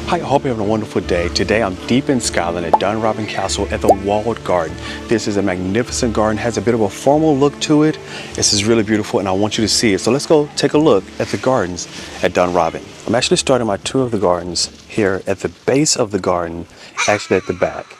Hi, I hope you're having a wonderful day. Today I'm deep in Scotland at Dunrobin Castle at the walled garden. This is a magnificent garden, has a bit of a formal look to it. This is really beautiful and I want you to see it. So let's go take a look at the gardens at Dunrobin. I'm actually starting my tour of the gardens here at the base of the garden, actually at the back.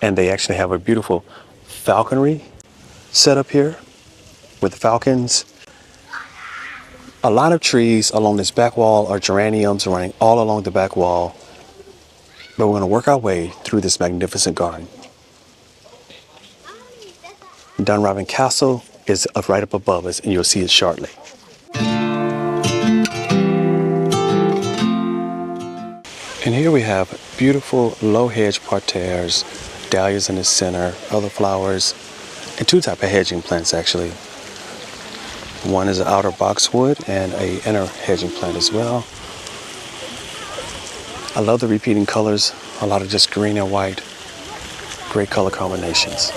And they actually have a beautiful falconry set up here with falcons. A lot of trees along this back wall are geraniums running all along the back wall. But we're going to work our way through this magnificent garden. Dunrobin Castle is right up above us and you'll see it shortly. And here we have beautiful low hedge parterres, dahlias in the center, other flowers, and two types of hedging plants actually. One is an outer boxwood and an inner hedging plant as well. I love the repeating colors, a lot of just green and white, great color combinations.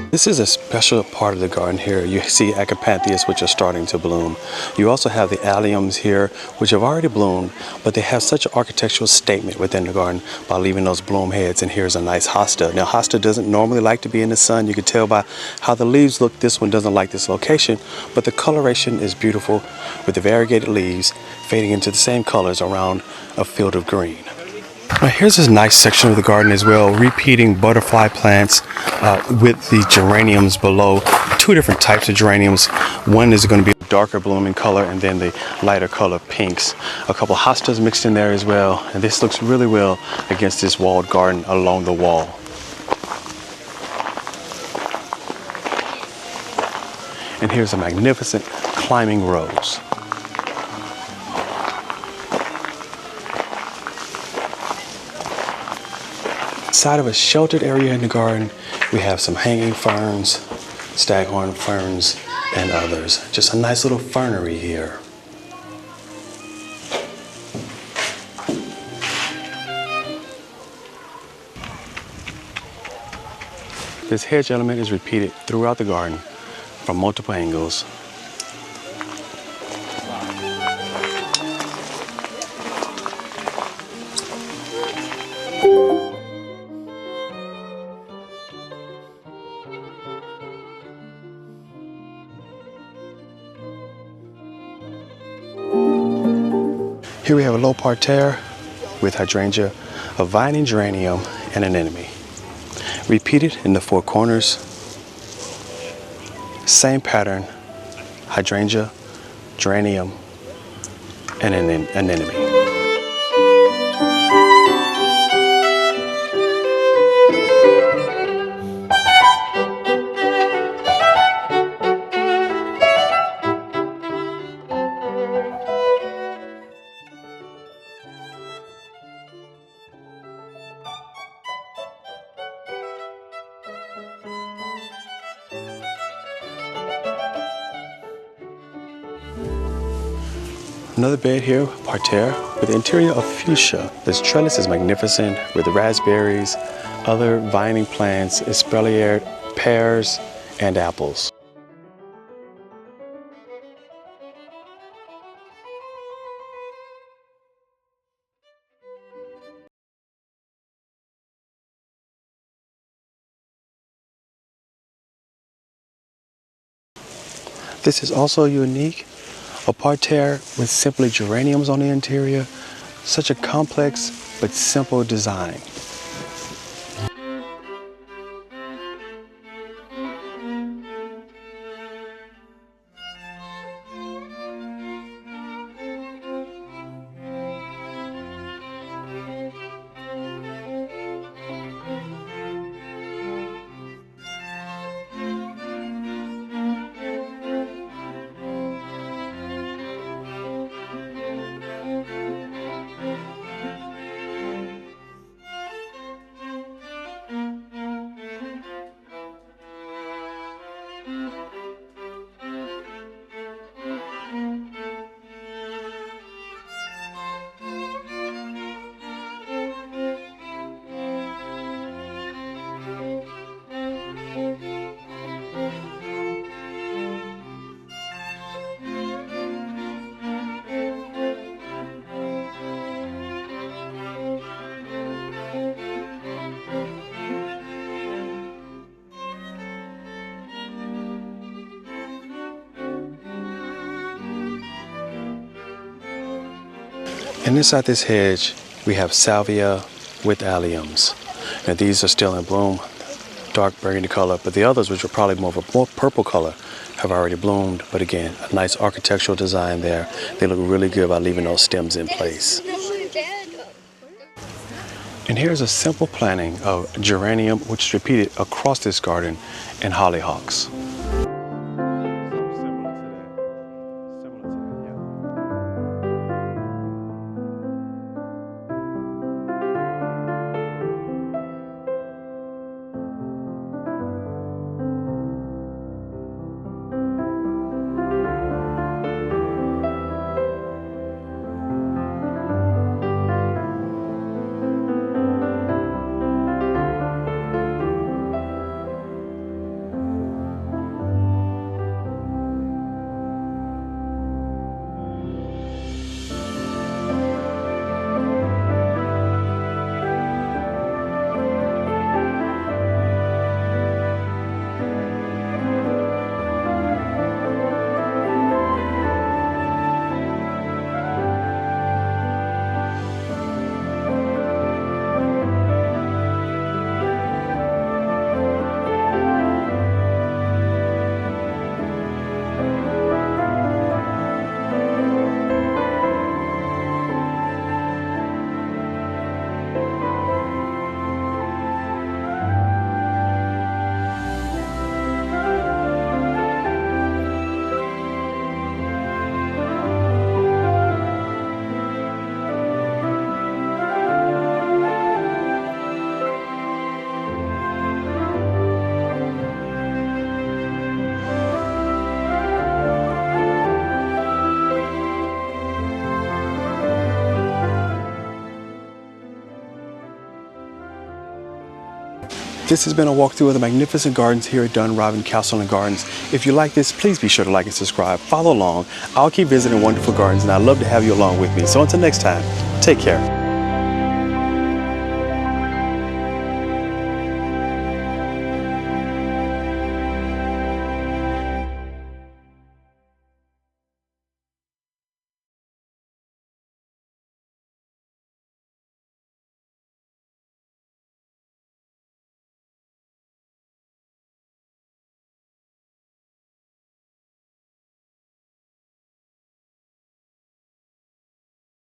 This is a special part of the garden here. You see acanthothus, which are starting to bloom. You also have the alliums here, which have already bloomed, but they have such an architectural statement within the garden by leaving those bloom heads. And here's a nice hosta. Now, hosta doesn't normally like to be in the sun. You can tell by how the leaves look. This one doesn't like this location, but the coloration is beautiful with the variegated leaves fading into the same colors around a field of green. Now here's this nice section of the garden as well, repeating butterfly plants with the geraniums below. Two different types of geraniums. One is going to be a darker blooming color and then the lighter color pinks. A couple of hostas mixed in there as well. And this looks really well against this walled garden along the wall. And here's a magnificent climbing rose. Inside of a sheltered area in the garden, we have some hanging ferns, staghorn ferns, and others. Just a nice little fernery here. This hedge element is repeated throughout the garden from multiple angles. Here we have a low parterre with hydrangea a vining geranium, and an anemone. Repeated in the four corners. Same pattern, hydrangea, geranium, and an anemone. Another bed here, parterre, with interior of fuchsia. This trellis is magnificent with raspberries, other vining plants, espalier, pears, and apples. This is also unique. A parterre with simply geraniums on the interior. Such a complex but simple design. And inside this hedge, we have salvia with alliums. Now these are still in bloom, dark burgundy color, but the others, which are probably more of a more purple color, have already bloomed. But again, a nice architectural design there. They look really good by leaving those stems in place. And here's a simple planting of geranium, which is repeated across this garden, and hollyhocks. This has been a walkthrough of the magnificent gardens here at Dunrobin Castle and Gardens. If you like this, please be sure to like and subscribe. Follow along. I'll keep visiting wonderful gardens, and I'd love to have you along with me. So until next time, take care.